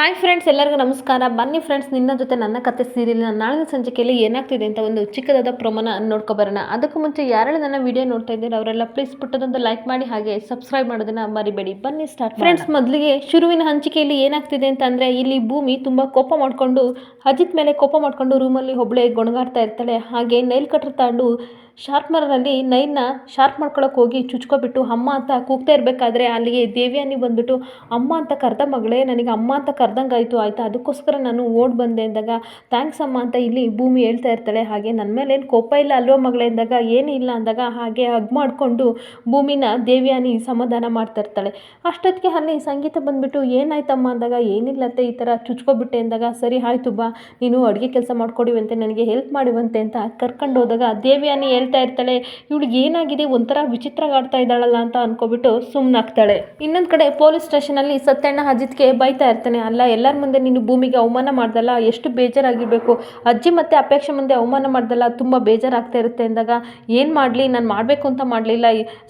Hi friends, ಎಲ್ಲರಿಗೂ ನಮಸ್ಕಾರ. ಬನ್ನಿ ಫ್ರೆಂಡ್ಸ್, ನಿನ್ನ ಜೊತೆ ನನ್ನ ಕತೆ ಸೀರಿಯಲ್ನ ನಾಳಿನ ಸಂಚಿಕೆಯಲ್ಲಿ ಏನಾಗ್ತಿದೆ ಅಂತ ಒಂದು ಚಿಕ್ಕದಾದ ಪ್ರೊಮೋನ ನೋಡ್ಕೊಬರೋಣ. ಅದಕ್ಕೂ ಮುಂಚೆ ಯಾರೆಲ್ಲ ನನ್ನ ವಿಡಿಯೋ ನೋಡ್ತಾ ಇದ್ದೀರಾ ಅವರೆಲ್ಲ ಪ್ಲೀಸ್ ಪುಟ್ಟದೊಂದು ಲೈಕ್ ಮಾಡಿ, ಹಾಗೆ ಸಬ್ಸ್ಕ್ರೈಬ್ ಮಾಡೋದನ್ನ ಮರಿಬೇಡಿ. ಬನ್ನಿ ಸ್ಟಾರ್ಟ್ ಫ್ರೆಂಡ್ಸ್. ಮೊದಲಿಗೆ ಶುರುವಿನ ಹಂಚಿಕೆಯಲ್ಲಿ ಏನಾಗ್ತಿದೆ ಅಂತ ಅಂದರೆ, ಇಲ್ಲಿ ಭೂಮಿ ತುಂಬ ಕೋಪ ಮಾಡಿಕೊಂಡು ಅಜಿತ್ ಮೇಲೆ ಕೋಪ ಮಾಡಿಕೊಂಡು ರೂಮಲ್ಲಿ ಒಬ್ಬಳೇ ಗೊಣಗಾಡ್ತಾ ಇರ್ತಾಳೆ. ಹಾಗೆ ನೈಲ್ ಕಟ್ರ್ ತಗೊಂಡು ಶಾರ್ಪ್ನರ್ನಲ್ಲಿ ನೈಲ್ನ ಶಾರ್ಪ್ ಮಾಡ್ಕೊಳಕ್ಕೆ ಹೋಗಿ ಚುಚ್ಕೊಬಿಟ್ಟು ಅಮ್ಮ ಅಂತ ಕೂಗ್ತಾ ಇರಬೇಕಾದ್ರೆ ಅಲ್ಲಿಗೆ ದೇವ್ಯಾನಿ ಬಂದ್ಬಿಟ್ಟು, ಅಮ್ಮ ಅಂತ ಕರೆದ ಮಗಳೇ, ನನಗೆ ಅಮ್ಮ ಅಂತ ಕರೆದಂಗಾಯಿತು ಆಯಿತಾ, ಅದಕ್ಕೋಸ್ಕರ ನಾನು ಓಡ್ ಬಂದೆ ಅಂದಾಗ ಥ್ಯಾಂಕ್ಸ್ ಅಮ್ಮ ಅಂತ ಇಲ್ಲಿ ಭೂಮಿ ಹೇಳ್ತಾ ಇರ್ತಾಳೆ. ಹಾಗೆ ನನ್ನ ಮೇಲೆ ಏನು ಕೋಪ ಇಲ್ಲ ಅಲ್ವೋ ಮಗಳೇ ಅಂದಾಗ ಏನೂ ಇಲ್ಲ ಅಂದಾಗ ಹಾಗೆ ಹಗ್ ಮಾಡಿಕೊಂಡು ಭೂಮಿನ ದೇವ್ಯಾನಿ ಸಮಾಧಾನ ಮಾಡ್ತಾ ಇರ್ತಾಳೆ. ಅಷ್ಟೊತ್ತಿಗೆ ಅಲ್ಲಿ ಸಂಗೀತ ಬಂದುಬಿಟ್ಟು ಏನಾಯ್ತಮ್ಮ ಅಂದಾಗ ಏನಿಲ್ಲತ್ತೆ, ಈ ಥರ ಚುಚ್ಕೊಬಿಟ್ಟೆ ಅಂದಾಗ ಸರಿ ಆಯಿತು ಬಾ, ನೀನು ಅಡುಗೆ ಕೆಲಸ ಮಾಡ್ಕೊಡಿವಂತೆ, ನನಗೆ ಹೆಲ್ಪ್ ಮಾಡುವಂತೆ ಅಂತ ಕರ್ಕೊಂಡು ಹೋದಾಗ ದೇವ್ಯಾನಿ ಹೇಳ್ತಾ ಇರ್ತಾಳೆ, ಇವಳಿಗೆ ಏನಾಗಿದೆ, ಒಂಥರ ವಿಚಿತ್ರ ಆಡ್ತಾ ಇದ್ದಾಳಲ್ಲ ಅಂತ ಅನ್ಕೋಬಿಟ್ಟು ಸುಮ್ಮನಾಗ್ತಾಳೆ. ಇನ್ನೊಂದು ಕಡೆ ಪೊಲೀಸ್ ಸ್ಟೇಷನಲ್ಲಿ ಸತ್ಯಣ್ಣ ಅಜಿತ್ಗೆ ಬೈತಾ ಇರ್ತಾನೆ, ಅಲ್ಲ ಎಲ್ಲರ ಮುಂದೆ ನೀನು ಭೂಮಿಗೆ ಅವಮಾನ ಮಾಡ್ದಲ್ಲ, ಎಷ್ಟು ಬೇಜಾರಾಗಿರಬೇಕು, ಅಜ್ಜಿ ಮತ್ತು ಅಪೇಕ್ಷೆ ಮುಂದೆ ಅವಮಾನ ಮಾಡ್ದಲ್ಲ, ತುಂಬ ಬೇಜಾರಾಗ್ತಾ ಇರುತ್ತೆ ಅಂದಾಗ ಏನು ಮಾಡಲಿ, ನಾನು ಮಾಡಬೇಕು ಅಂತ ಮಾಡಲಿಲ್ಲ,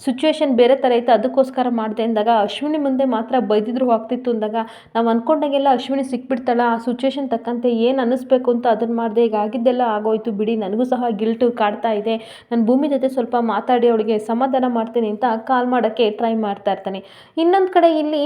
ಸಿಚುವೇಶನ್ ಬೇರೆ ಥರ ಇತ್ತು ಅದಕ್ಕೋಸ್ಕರ ಮಾಡಿದೆ ಅಂದಾಗ ಅಶ್ವಿನಿ ಮುಂದೆ ಮಾತ್ರ ಬೈದಿದ್ರು ಆಗ್ತಿತ್ತು ಅಂದಾಗ ನಾವು ಅಂದ್ಕೊಂಡಾಗೆಲ್ಲ ಅಶ್ವಿನಿ ಸಿಕ್ಬಿಡ್ತಾಳ, ಆ ಸಿಚುವೇಶನ್ ತಕ್ಕಂತೆ ಏನು ಅನ್ನಿಸ್ಬೇಕು ಅಂತ ಅದನ್ನು ಮಾಡಿದೆ, ಈಗ ಆಗಿದ್ದೆಲ್ಲ ಆಗೋಯ್ತು ಬಿಡಿ, ನನಗೂ ಸಹ ಗಿಲ್ಟು ಕಾಡ್ತಾ ಇದೆ, ನಾನು ಭೂಮಿ ಜೊತೆ ಸ್ವಲ್ಪ ಮಾತಾಡಿ ಅವಳಿಗೆ ಸಮಾಧಾನ ಮಾಡ್ತೀನಿ ಅಂತ ಕಾಲ್ ಮಾಡೋಕ್ಕೆ ಟ್ರೈ ಮಾಡ್ತಾ ಇರ್ತಾನೆ. ಇನ್ನೊಂದು ಕಡೆ ಇಲ್ಲಿ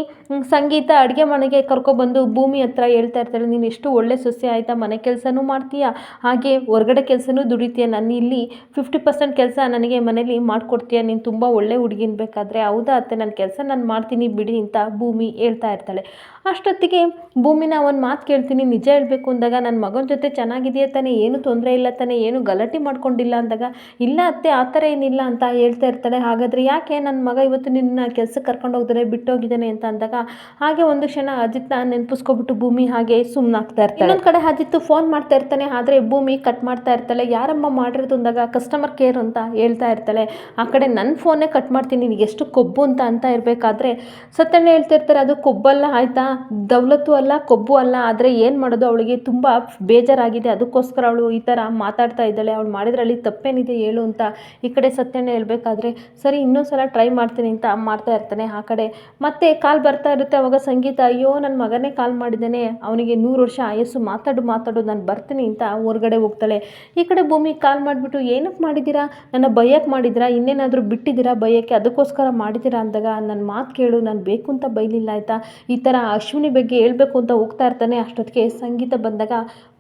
ಸಂಗೀತ ಅಡುಗೆ ಮನೆಗೆ ಕರ್ಕೊಬಂದು ಭೂಮಿ ಹತ್ರ ಹೇಳ್ತಾ ಇರ್ತಾಳೆ, ನೀನು ಎಷ್ಟು ಒಳ್ಳೆ ಸೊಸೆ ಆಯಿತಾ, ಮನೆ ಕೆಲಸನೂ ಮಾಡ್ತೀಯಾ, ಹಾಗೆ ಹೊರಗಡೆ ಕೆಲಸನೂ ದುಡಿತೀಯ, ನಾನು ಇಲ್ಲಿ 50% ಕೆಲಸ ನನಗೆ ಮನೇಲಿ ಮಾಡಿಕೊಡ್ತೀಯ, ನೀನು ತುಂಬ ಒಳ್ಳೆ ಹುಡುಗಿನ ಬೇಕಾದರೆ. ಹೌದಾ ಅತ್ತೆ, ನನ್ನ ಕೆಲಸ ನಾನು ಮಾಡ್ತೀನಿ ಬಿಡಿ ಅಂತ ಭೂಮಿ ಹೇಳ್ತಾ ಇರ್ತಾಳೆ. ಅಷ್ಟೊತ್ತಿಗೆ ಭೂಮಿನ ಒಂದು ಮಾತು ಕೇಳ್ತೀನಿ, ನಿಜ ಹೇಳಬೇಕು ಅಂದಾಗ ನನ್ನ ಮಗನ ಜೊತೆ ಚೆನ್ನಾಗಿದೆಯಾ ತಾನೇ, ಏನು ತೊಂದರೆ ಇಲ್ಲ ತಾನೇ, ಏನು ಗಲಾಟೆ ಮಾಡ್ಕೊಂಡಿಲ್ಲ ಅಂದಾಗ ಇಲ್ಲ ಅತ್ತೆ ಆ ಥರ ಏನಿಲ್ಲ ಅಂತ ಹೇಳ್ತಾ ಇರ್ತಾಳೆ. ಹಾಗಾದರೆ ಯಾಕೆ ನನ್ನ ಮಗ ಇವತ್ತು ನಿನ್ನ ಕೆಲಸಕ್ಕೆ ಕರ್ಕೊಂಡು ಹೋಗಿದ್ದಾನೆ, ಬಿಟ್ಟೋಗಿದ್ದಾನೆ ಅಂತ ಅಂದಾಗ ಹಾಗೆ ಒಂದು ಕ್ಷಣ ಅಜಿತ್ನ ನೆನಪಿಸ್ಕೊಬಿಟ್ಟು ಭೂಮಿ ಹಾಗೆ ಸುಮ್ಮನಾಗ್ತಾ ಇರ್ತಾಳೆ. ಇನ್ನೊಂದು ಕಡೆ ಅಜಿತ್ ಫೋನ್ ಮಾಡ್ತಾ ಇರ್ತಾನೆ, ಆದರೆ ಭೂಮಿ ಕಟ್ ಮಾಡ್ತಾ ಇರ್ತಾಳೆ. ಯಾರಮ್ಮ ಮಾಡಿರೋದು ಅಂದಾಗ ಕಸ್ಟಮರ್ ಕೇರ್ ಅಂತ ಹೇಳ್ತಾ ಇರ್ತಾಳೆ. ಆ ಕಡೆ ನನ್ನ ಫೋನೇ ಕಟ್ ಮಾಡ್ತೀನಿ, ನಿನಗೆ ಎಷ್ಟು ಕೊಬ್ಬು ಅಂತ ಇರಬೇಕಾದ್ರೆ ಸತ್ಯಣ್ಣ ಹೇಳ್ತಾ ಇರ್ತಾರೆ, ಅದು ಕೊಬ್ಬಲ್ಲ ಆಯಿತಾ, ದೌಲತ್ತು ಅಲ್ಲ ಕೊಬ್ಬು ಅಲ್ಲ, ಆದರೆ ಏನು ಮಾಡೋದು, ಅವಳಿಗೆ ತುಂಬ ಬೇಜಾರಾಗಿದೆ, ಅದಕ್ಕೋಸ್ಕರ ಅವಳು ಈ ಥರ ಮಾತಾಡ್ತಾ ಇದ್ದಾಳೆ, ಅವಳು ಮಾಡಿದ್ರಲ್ಲಿ ತಪ್ಪೇನಿದೆ ಹೇಳು ಅಂತ ಈ ಕಡೆ ಸತ್ಯಣ್ಣ ಹೇಳ್ಬೇಕಾದ್ರೆ ಸರಿ ಇನ್ನೊಂದು ಸಲ ಟ್ರೈ ಮಾಡ್ತೀನಿ ಅಂತ ಮಾಡ್ತಾ ಇರ್ತಾನೆ. ಆ ಕಡೆ ಮತ್ತೆ ಕಾಲ್ ಬರ್ತಾ ಇರುತ್ತೆ. ಅವಾಗ ಸಂಗೀತ, ಅಯ್ಯೋ ನನ್ನ ಮಗನೇ ಕಾಲ್ ಮಾಡಿದ್ದಾನೆ, ಅವನಿಗೆ 100 ವರ್ಷ ಆಯಸ್ಸು, ಮಾತಾಡು ನಾನು ಬರ್ತೀನಿ ಅಂತ ಹೊರಗಡೆ ಹೋಗ್ತಾಳೆ. ಈ ಕಡೆ ಭೂಮಿ ಕಾಲ್ ಮಾಡಿಬಿಟ್ಟು, ಏನಕ್ಕೆ ಮಾಡಿದ್ದೀರಾ, ನನ್ನ ಬೈಯಕ್ಕೆ ಮಾಡಿದ್ದೀರಾ, ಇನ್ನೇನಾದರೂ ಬಿಟ್ಟಿದ್ದೀರಾ ಬೈಯಕ್ಕೆ, ಅದಕ್ಕೋಸ್ಕರ ಮಾಡಿದ್ದೀರಾ ಅಂದಾಗ ನನ್ನ ಮಾತು ಕೇಳು, ನಾನು ಬೇಕು ಅಂತ ಬೈಲಿಲ್ಲ ಆಯಿತಾ, ಈ ಥರ ಅಶ್ವಿನಿ ಬಗ್ಗೆ ಹೇಳ್ಬೇಕು ಅಂತ ಹೋಗ್ತಾ ಇರ್ತಾನೆ. ಅಷ್ಟೊತ್ತಿಗೆ ಸಂಗೀತ ಬಂದಾಗ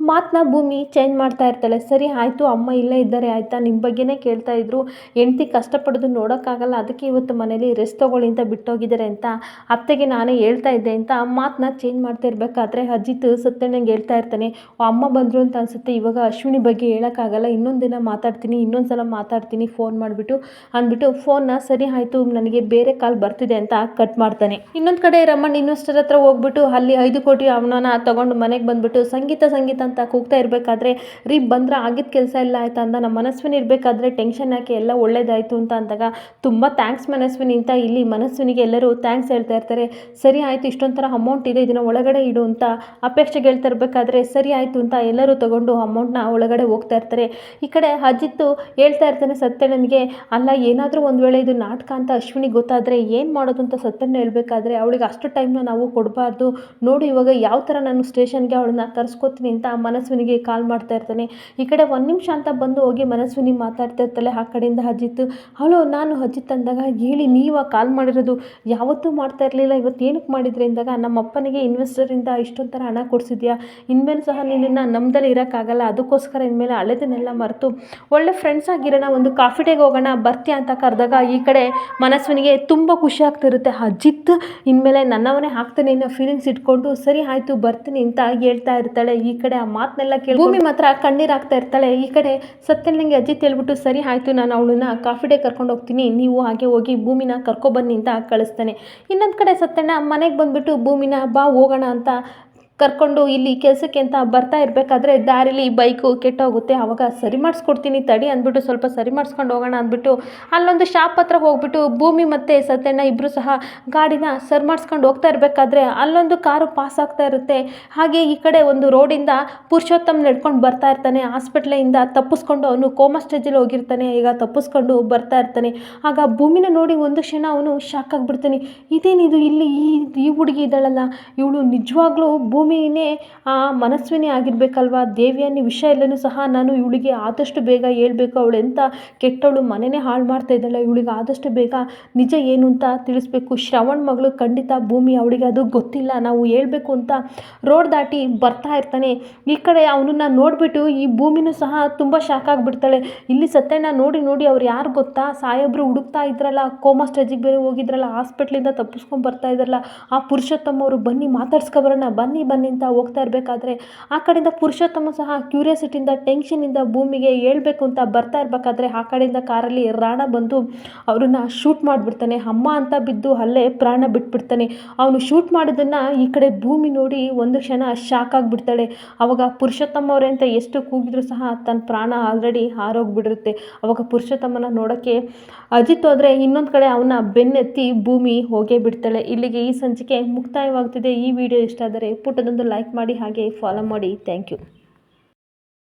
ಮಾತನ್ನ ಭೂಮಿ ಚೇಂಜ್ ಮಾಡ್ತಾ ಇರ್ತಾಳೆ. ಸರಿ ಆಯಿತು, ಅಮ್ಮ ಇಲ್ಲೇ ಇದ್ದಾರೆ ಆಯಿತಾ, ನಿಮ್ಮ ಬಗ್ಗೆನೇ ಕೇಳ್ತಾ ಇದ್ರು, ಹೆಂಡ್ತಿ ಕಷ್ಟಪಡೋದು ನೋಡೋಕ್ಕಾಗಲ್ಲ, ಅದಕ್ಕೆ ಇವತ್ತು ಮನೇಲಿ ರೆಸ್ಟ್ ತೊಗೊಳ್ಳಿ ಅಂತ ಬಿಟ್ಟೋಗಿದ್ದಾರೆ ಅಂತ ಅತ್ತೆಗೆ ನಾನೇ ಹೇಳ್ತಾ ಇದ್ದೆ ಅಂತ ಮಾತನ್ನ ಚೇಂಜ್ ಮಾಡ್ತಾ ಇರಬೇಕಾದ್ರೆ ಅಜಿತ್ ಸತ್ಯಣ್ಣಂಗೆ ಹೇಳ್ತಾ ಇರ್ತಾನೆ, ಅಮ್ಮ ಬಂದರು ಅಂತ ಅನಿಸುತ್ತೆ, ಇವಾಗ ಅಶ್ವಿನಿ ಬಗ್ಗೆ ಹೇಳೋಕ್ಕಾಗಲ್ಲ, ಇನ್ನೊಂದು ದಿನ ಮಾತಾಡ್ತೀನಿ, ಇನ್ನೊಂದು ಸಲ ಮಾತಾಡ್ತೀನಿ ಫೋನ್ ಮಾಡಿಬಿಟ್ಟು ಅಂದ್ಬಿಟ್ಟು ಫೋನ್ನ ಸರಿ ಆಯಿತು ನನಗೆ ಬೇರೆ ಕಾಲ್ ಬರ್ತಿದೆ ಅಂತ ಕಟ್ ಮಾಡ್ತಾನೆ. ಇನ್ನೊಂದು ಕಡೆ ರಮಣ್ ಇನ್ವೆಸ್ಟರ್ ಹತ್ರ ಹೋಗ್ಬಿಟ್ಟು ಅಲ್ಲಿ 5 ಕೋಟಿ ಅವನನ್ನ ತಗೊಂಡು ಮನೆಗೆ ಬಂದ್ಬಿಟ್ಟು ಸಂಗೀತ ಅಂತ ಕೂಗ್ತಾ ಇರಬೇಕಾದ್ರೆ, ರೀ ಬಂದ್ರೆ ಆಗಿದ್ದ ಕೆಲಸ ಇಲ್ಲ ಆಯ್ತಾ ಅಂತ ನಮ್ಮ ಮನಸ್ವಿನಿ ಇರಬೇಕಾದ್ರೆ ಟೆನ್ಷನ್ ಯಾಕೆ, ಎಲ್ಲ ಒಳ್ಳೇದಾಯಿತು ಅಂತ ಅಂದಾಗ ತುಂಬ ಥ್ಯಾಂಕ್ಸ್ ಮನಸ್ವಿನಿ ಅಂತ ಇಲ್ಲಿ ಮನಸ್ವಿನಿಗೆ ಎಲ್ಲರೂ ಥ್ಯಾಂಕ್ಸ್ ಹೇಳ್ತಾ ಇರ್ತಾರೆ. ಸರಿ ಆಯಿತು, ಇಷ್ಟೊಂಥರ ಅಮೌಂಟ್ ಇದೆ, ಇದನ್ನು ಒಳಗಡೆ ಇಡು ಅಂತ ಅಪೇಕ್ಷೆಗೆ ಹೇಳ್ತಾ ಇರಬೇಕಾದ್ರೆ ಸರಿ ಆಯಿತು ಅಂತ ಎಲ್ಲರೂ ತಗೊಂಡು ಅಮೌಂಟ್ನ ಒಳಗಡೆ ಹೋಗ್ತಾ ಇರ್ತಾರೆ. ಈ ಕಡೆ ಅಜಿತ್ತು ಹೇಳ್ತಾ ಇರ್ತಾನೆ ಸತ್ಯಣ್ಣನಿಗೆ, ಅಲ್ಲ ಏನಾದರೂ ಒಂದು ವೇಳೆ ಇದು ನಾಟಕ ಅಂತ ಅಶ್ವಿನಿಗೆ ಗೊತ್ತಾದರೆ ಏನು ಮಾಡೋದು ಅಂತ ಸತ್ಯಣ್ಣ ಹೇಳ್ಬೇಕಾದ್ರೆ, ಅವಳಿಗೆ ಅಷ್ಟು ಟೈಮ್ನ ನಾವು ಕೊಡಬಾರ್ದು ನೋಡು, ಇವಾಗ ಯಾವ ಥರ ನಾನು ಸ್ಟೇಷನ್ಗೆ ಅವಳನ್ನ ಕರ್ಸ್ಕೊತೀನಿ ಅಂತ ಮನಸ್ವಿನಿಗೆ ಕಾಲ್ ಮಾಡ್ತಾ ಇರ್ತಾನೆ. ಈ ಕಡೆ 1 ನಿಮಿಷ ಅಂತ ಬಂದು ಹೋಗಿ ಮನಸ್ವಿನಿ ಮಾತಾಡ್ತಾ ಇರ್ತಾಳೆ. ಆ ಕಡೆಯಿಂದ ಅಜಿತ್, ಹಲೋ ನಾನು ಅಜಿತ್ ಅಂದಾಗ, ಹೇಳಿ ನೀವು ಕಾಲ್ ಮಾಡಿರೋದು, ಯಾವತ್ತೂ ಮಾಡ್ತಾ ಇರಲಿಲ್ಲ, ಇವತ್ತು ಏನಕ್ಕೆ ಮಾಡಿದ್ರಿ ಅಂದಾಗ, ನಮ್ಮ ಅಪ್ಪನಿಗೆ ಇನ್ವೆಸ್ಟರಿಂದ ಇಷ್ಟೊಂಥರ ಹಣ ಕೊಡಿಸಿದ್ಯಾ, ಇನ್ಮೇಲೆ ಸಹ ನಿನ್ನನ್ನು ನಮ್ಮದಲ್ಲಿ ಇರೋಕ್ಕಾಗಲ್ಲ, ಅದಕ್ಕೋಸ್ಕರ ಇನ್ಮೇಲೆ ಹಳೆದನ್ನೆಲ್ಲ ಮರೆತು ಒಳ್ಳೆ ಫ್ರೆಂಡ್ಸ್ ಆಗಿರೋಣ, ಒಂದು ಕಾಫಿ ಡೇಗೆ ಹೋಗೋಣ ಬರ್ತೀಯಾ ಅಂತ ಕರೆದಾಗ ಈ ಕಡೆ ಮನಸ್ವಿನಿಗೆ ತುಂಬ ಖುಷಿ ಆಗ್ತಿರುತ್ತೆ. ಅಜಿತ್ ಇನ್ಮೇಲೆ ನನ್ನವನೇ ಆಗ್ತಾನೆ ಅನ್ನೋ ಫೀಲಿಂಗ್ಸ್ ಇಟ್ಕೊಂಡು ಸರಿ ಆಯಿತು ಬರ್ತೀನಿ ಅಂತ ಹೇಳ್ತಾ ಇರ್ತಾಳೆ. ಈ ಕಡೆ ಆ ಮಾತನ್ನೆಲ್ಲ ಕೇಳಿ ಭೂಮಿ ಮಾತ್ರ ಕಣ್ಣೀರಾಗ್ತಾ ಇರ್ತಾಳೆ. ಈ ಕಡೆ ಸತ್ಯನಿಗೆ ಅಜಿತ್ ಹೇಳ್ಬಿಟ್ಟು ಸರಿ ಆಯಿತು, ನಾನು ಅವಳನ್ನ ಕಾಫಿ ಡೇ ಕರ್ಕೊಂಡು ಹೋಗ್ತೀನಿ, ನೀವು ಹಾಗೆ ಹೋಗಿ ಭೂಮಿನ ಕರ್ಕೊಬನ್ನಿ ಅಂತ ಕಳಿಸ್ತಾನೆ. ಇನ್ನೊಂದು ಕಡೆ ಸತ್ಯಣ್ಣ ಮನೆಗೆ ಬಂದುಬಿಟ್ಟು ಭೂಮಿನ ಬಾ ಹೋಗೋಣ ಅಂತ ಕರ್ಕೊಂಡು ಇಲ್ಲಿ ಕೆಲಸಕ್ಕೆ ಅಂತ ಬರ್ತಾ ಇರಬೇಕಾದ್ರೆ ದಾರಿಲಿ ಬೈಕು ಕೆಟ್ಟೋಗುತ್ತೆ. ಆವಾಗ ಸರಿ ಮಾಡಿಸ್ಕೊಡ್ತೀನಿ ತಡಿ ಅಂದ್ಬಿಟ್ಟು ಸ್ವಲ್ಪ ಸರಿ ಮಾಡಿಸ್ಕೊಂಡು ಹೋಗೋಣ ಅಂದ್ಬಿಟ್ಟು ಅಲ್ಲೊಂದು ಶಾಪ್ ಹತ್ರ ಹೋಗ್ಬಿಟ್ಟು ಭೂಮಿ ಮತ್ತು ಸತ್ಯಣ್ಣ ಇಬ್ಬರು ಸಹ ಗಾಡಿನ ಸರಿ ಮಾಡಿಸ್ಕೊಂಡು ಹೋಗ್ತಾ ಇರಬೇಕಾದ್ರೆ ಅಲ್ಲೊಂದು ಕಾರು ಪಾಸ್ ಆಗ್ತಾ ಇರುತ್ತೆ. ಹಾಗೆ ಈ ಕಡೆ ಒಂದು ರೋಡಿಂದ ಪುರುಷೋತ್ತಮ್ ನಡ್ಕೊಂಡು ಬರ್ತಾ ಇರ್ತಾನೆ. ಹಾಸ್ಪಿಟ್ಲಿಂದ ತಪ್ಪಿಸ್ಕೊಂಡು ಅವನು ಕೋಮಾ ಸ್ಟೇಜಲ್ಲಿ ಹೋಗಿರ್ತಾನೆ, ಈಗ ತಪ್ಪಿಸ್ಕೊಂಡು ಬರ್ತಾ ಇರ್ತಾನೆ. ಆಗ ಭೂಮಿನ ನೋಡಿ ಒಂದು ಕ್ಷಣ ಅವನು ಶಾಕ್ ಆಗಿಬಿಡ್ತಾನೆ, ಇದೇನಿದು ಇಲ್ಲಿ ಈ ಹುಡುಗಿ ಇದ್ದಾಳಲ್ಲ, ಇವಳು ನಿಜವಾಗ್ಲೂ ಭೂಮಿ ಭೂಮಿನೇ ಆ ಮನಸ್ವಿನಿ ಆಗಿರಬೇಕಲ್ವಾ, ದೇವಿಯನ್ನ ವಿಷಯ ಎಲ್ಲನೂ ಸಹ ನಾನು ಇವಳಿಗೆ ಆದಷ್ಟು ಬೇಗ ಹೇಳ್ಬೇಕು, ಅವಳು ಎಂಥ ಕೆಟ್ಟವಳು, ಮನೆಯೇ ಹಾಳು ಮಾಡ್ತಾ ಇದ್ದಾಳೆ, ಇವಳಿಗೆ ಆದಷ್ಟು ಬೇಗ ನಿಜ ಏನು ಅಂತ ತಿಳಿಸ್ಬೇಕು. ಶ್ರವಣ್ ಮಗಳು ಖಂಡಿತ ಭೂಮಿ, ಅವಳಿಗೆ ಅದು ಗೊತ್ತಿಲ್ಲ, ನಾವು ಹೇಳ್ಬೇಕು ಅಂತ ರೋಡ್ ದಾಟಿ ಬರ್ತಾ ಇರ್ತಾನೆ. ಈ ಕಡೆ ಅವನನ್ನು ನೋಡಿಬಿಟ್ಟು ಈ ಭೂಮಿನೂ ಸಹ ತುಂಬ ಶಾಕ್ ಆಗಿಬಿಡ್ತಾಳೆ. ಇಲ್ಲಿ ಸತ್ಯಣ್ಣ ನೋಡಿ ಅವ್ರು ಯಾರು ಗೊತ್ತಾ, ಸಾಹೇಬ್ರು ಹುಡುಕ್ತಾ ಇದ್ರಲ್ಲ, ಕೋಮಾ ಸ್ಟೇಜಿಗೆ ಬೇರೆ ಹೋಗಿದ್ರಲ್ಲ, ಹಾಸ್ಪಿಟ್ಲಿಂದ ತಪ್ಪಿಸ್ಕೊಂಡು ಬರ್ತಾ ಇದ್ರಲ್ಲ, ಆ ಪುರುಷೋತ್ತಮ ಅವರು, ಬನ್ನಿ ಮಾತಾಡ್ಸ್ಕೊಬರೋಣ, ಬನ್ನಿ ಅಂತ ಹೋಗ್ತಾ ಇರಬೇಕಾದ್ರೆ ಆ ಕಡೆಯಿಂದ ಪುರುಷೋತ್ತಮ ಸಹ ಕ್ಯೂರಿಯಾಸಿಟಿಯಿಂದ ಟೆನ್ಷನಿಂದ ಭೂಮಿಗೆ ಹೇಳ್ಬೇಕು ಅಂತ ಬರ್ತಾ ಇರಬೇಕಾದ್ರೆ ಆ ಕಡೆಯಿಂದ ಕಾರಲ್ಲಿ ರಾಣ ಬಂದು ಅವ್ರನ್ನ ಶೂಟ್ ಮಾಡಿಬಿಡ್ತಾನೆ. ಅಮ್ಮ ಅಂತ ಬಿದ್ದು ಅಲ್ಲೇ ಪ್ರಾಣ ಬಿಟ್ಬಿಡ್ತಾನೆ. ಅವನು ಶೂಟ್ ಮಾಡೋದನ್ನು ಈ ಕಡೆ ಭೂಮಿ ನೋಡಿ ಒಂದು ಕ್ಷಣ ಶಾಕ್ ಆಗಿಬಿಡ್ತಾಳೆ. ಅವಾಗ ಪುರುಷೋತ್ತಮ ಅವರೇ ಅಂತ ಎಷ್ಟು ಕೂಗಿದ್ರು ಸಹ ತನ್ನ ಪ್ರಾಣ ಆಲ್ರೆಡಿ ಹಾರೋಗ್ಬಿಡಿರುತ್ತೆ. ಅವಾಗ ಪುರುಷೋತ್ತಮನ ನೋಡೋಕ್ಕೆ ಅಜಿತ್ ಹೋದರೆ ಇನ್ನೊಂದು ಕಡೆ ಅವನ ಬೆನ್ನೆತ್ತಿ ಭೂಮಿ ಹೋಗೇ ಬಿಡ್ತಾಳೆ. ಇಲ್ಲಿಗೆ ಈ ಸಂಚಿಕೆ ಮುಕ್ತಾಯವಾಗ್ತಿದೆ. ಈ ವಿಡಿಯೋ ಇಷ್ಟ ಆದರೆ ಪುಟ್ಟದೊಂದು ಲೈಕ್ ಮಾಡಿ ಹಾಗೆ ಫಾಲೋ ಮಾಡಿ. Thank you.